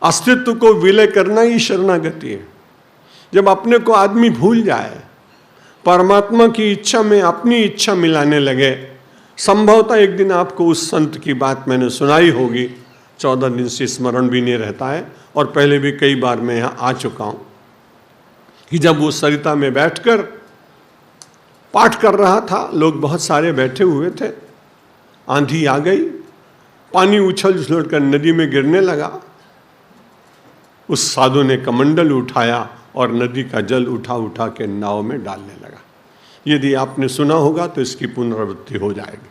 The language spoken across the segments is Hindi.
अस्तित्व को विलय करना ही शरणागति है। जब अपने को आदमी भूल जाए, परमात्मा की इच्छा में अपनी इच्छा मिलाने लगे, संभवतः एक दिन आपको उस संत की बात मैंने सुनाई होगी, 14 दिन से स्मरण भी नहीं रहता है, और पहले भी कई बार मैं यहाँ आ चुका हूँ, कि जब वो सरिता में बैठकर पाठ कर रहा था, लोग बहुत सारे बैठे हुए थे, आंधी आ गई, पानी उछल उछल कर नदी में गिरने लगा। उस साधु ने कमंडल उठाया और नदी का जल उठा उठा के नाव में डालने लगा। यदि आपने सुना होगा तो इसकी पुनरावृत्ति हो जाएगी।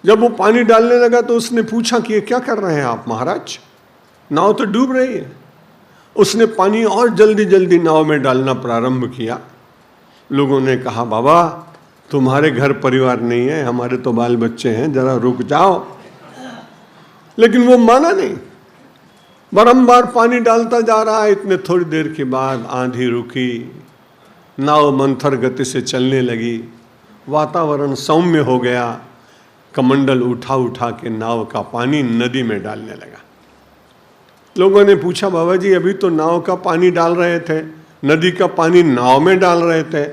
जब वो पानी डालने लगा तो उसने पूछा कि ये क्या कर रहे हैं आप महाराज, नाव तो डूब रही है। उसने पानी और जल्दी जल्दी नाव में डालना प्रारंभ किया। लोगों ने कहा, बाबा तुम्हारे घर परिवार नहीं है, हमारे तो बाल बच्चे हैं, जरा रुक जाओ। लेकिन वो माना नहीं, बारंबार पानी डालता जा रहा है। इतने थोड़ी देर के बाद आंधी रुकी, नाव मंथर गति से चलने लगी, वातावरण सौम्य हो गया। कमंडल उठा उठा के नाव का पानी नदी में डालने लगा। लोगों ने पूछा, बाबा जी अभी तो नाव का पानी डाल रहे थे, नदी का पानी नाव में डाल रहे थे,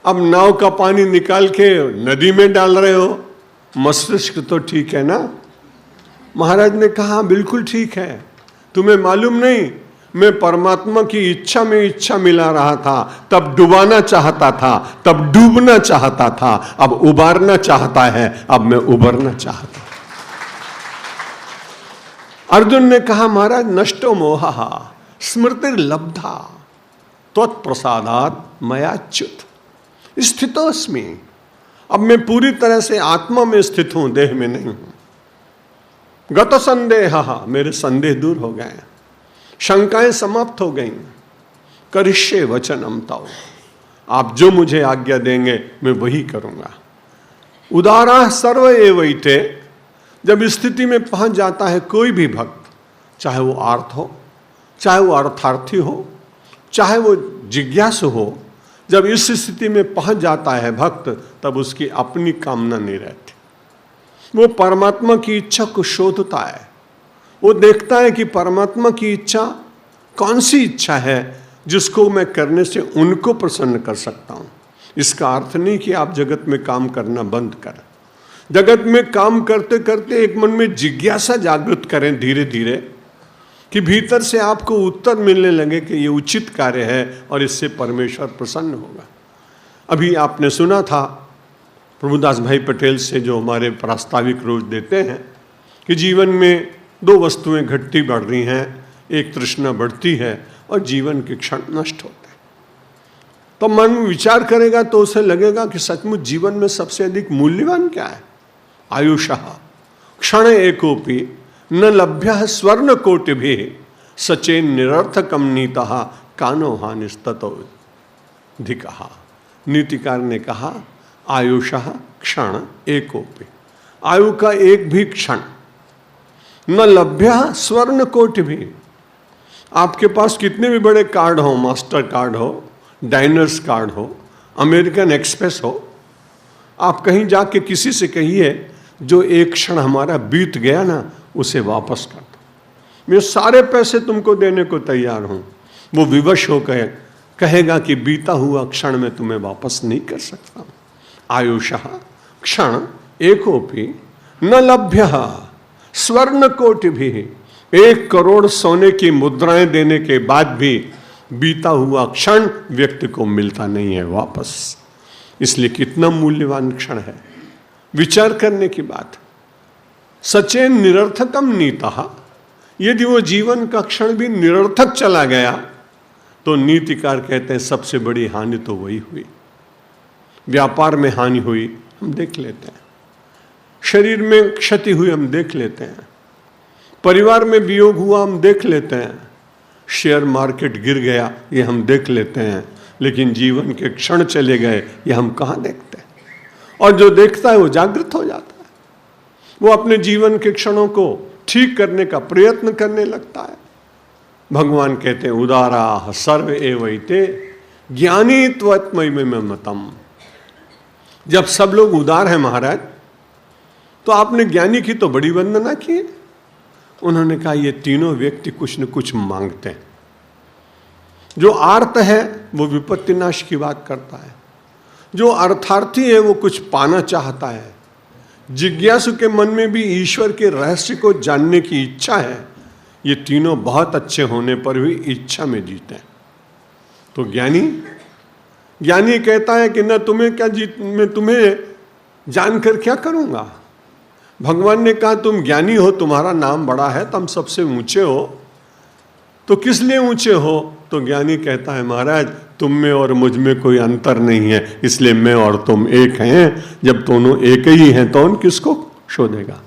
अब नाव का पानी निकाल के नदी में डाल रहे हो, मस्तिष्क तो ठीक है ना? महाराज ने कहा, बिल्कुल ठीक है। तुम्हें मालूम नहीं, मैं परमात्मा की इच्छा में इच्छा मिला रहा था, तब डुबाना चाहता था, तब डूबना चाहता था, अब उबारना चाहता है, अब मैं उबरना चाहता। अर्जुन ने कहा, महाराज नष्टो मोहा स्मृतिर्लब्धा त्वत्प्रसादात् मयाच्युत स्थितोस्मि। अब मैं पूरी तरह से आत्मा में स्थित हूं, देह में नहीं हूं। गत संदेह, मेरे संदेह दूर हो गए, शंकाएं समाप्त हो गई। करिष्ये वचनम तव, आप जो मुझे आज्ञा देंगे मैं वही करूंगा। उदारा सर्व एवैते, जब स्थिति में पहुंच जाता है कोई भी भक्त, चाहे वो आर्थ हो, चाहे वो अर्थार्थी हो, चाहे वो जिज्ञासु हो, जब इस स्थिति में पहुंच जाता है भक्त, तब उसकी अपनी कामना नहीं रहती। वो परमात्मा की इच्छा को शोधता है। वो देखता है कि परमात्मा की इच्छा कौन सी इच्छा है जिसको मैं करने से उनको प्रसन्न कर सकता हूं। इसका अर्थ नहीं कि आप जगत में काम करना बंद करें। जगत में काम करते करते एक मन में जिज्ञासा जागृत करें धीरे धीरे, कि भीतर से आपको उत्तर मिलने लगे कि ये उचित कार्य है और इससे परमेश्वर प्रसन्न होगा। अभी आपने सुना था प्रभुदास भाई पटेल से, जो हमारे प्रास्ताविक रोज देते हैं, कि जीवन में दो वस्तुएं घटती बढ़ रही हैं, एक तृष्णा बढ़ती है और जीवन के क्षण नष्ट होते हैं। तो मन विचार करेगा तो उसे लगेगा कि सचमुच जीवन में सबसे अधिक मूल्यवान क्या है। आयुषः क्षण एकोपि न लभ्य स्वर्ण कोटि भी सचेन निरर्थकम नीतः कानो हानिस्ततो धिकः। नीतिकार ने कहा, आयुषः क्षण एकोपि, आयु का एक भी क्षण, न लभ्य स्वर्ण कोटि भी। आपके पास कितने भी बड़े कार्ड हो, मास्टर कार्ड हो, डाइनर्स कार्ड हो, अमेरिकन एक्सप्रेस हो, आप कहीं जाके किसी से कहिए जो एक क्षण हमारा बीत गया ना, उसे वापस कर दो, मैं सारे पैसे तुमको देने को तैयार हूं। वो विवश होकर कहेगा कि बीता हुआ क्षण में तुम्हें वापस नहीं कर सकता। आयुषः क्षण एकोपि न लभ्य स्वर्ण कोटि भी, 1 करोड़ सोने की मुद्राएं देने के बाद भी बीता हुआ क्षण व्यक्ति को मिलता नहीं है वापस। इसलिए कितना मूल्यवान क्षण है, विचार करने की बात। सचेन निरर्थकम नीतः, यदि वो जीवन का क्षण भी निरर्थक चला गया तो नीतिकार कहते हैं सबसे बड़ी हानि तो वही हुई। व्यापार में हानि हुई हम देख लेते हैं, शरीर में क्षति हुई हम देख लेते हैं, परिवार में वियोग हुआ हम देख लेते हैं, शेयर मार्केट गिर गया ये हम देख लेते हैं, लेकिन जीवन के क्षण चले गए ये हम कहाँ देखते हैं। और जो देखता है वो जागृत हो जाता है, वो अपने जीवन के क्षणों को ठीक करने का प्रयत्न करने लगता है। भगवान कहते हैं, उदारा सर्व एवैते ज्ञानी त्वत्मयि मतम। जब सब लोग उदार हैं महाराज, तो आपने ज्ञानी की तो बड़ी वंदना की। उन्होंने कहा ये तीनों व्यक्ति कुछ न कुछ मांगते हैं। जो आर्त है वो विपत्ति नाश की बात करता है, जो अर्थार्थी है वो कुछ पाना चाहता है, जिज्ञासु के मन में भी ईश्वर के रहस्य को जानने की इच्छा है। ये तीनों बहुत अच्छे होने पर भी इच्छा में जीते हैं। तो ज्ञानी कहता है कि न तुम्हें क्या मैं तुम्हें जानकर क्या करूंगा। भगवान ने कहा तुम ज्ञानी हो, तुम्हारा नाम बड़ा है, तुम सबसे ऊंचे हो, तो किस लिए ऊंचे हो? तो ज्ञानी कहता है महाराज तुम में और मुझ में कोई अंतर नहीं है, इसलिए मैं और तुम एक हैं। जब दोनों एक ही हैं तो किसको शोधेगा।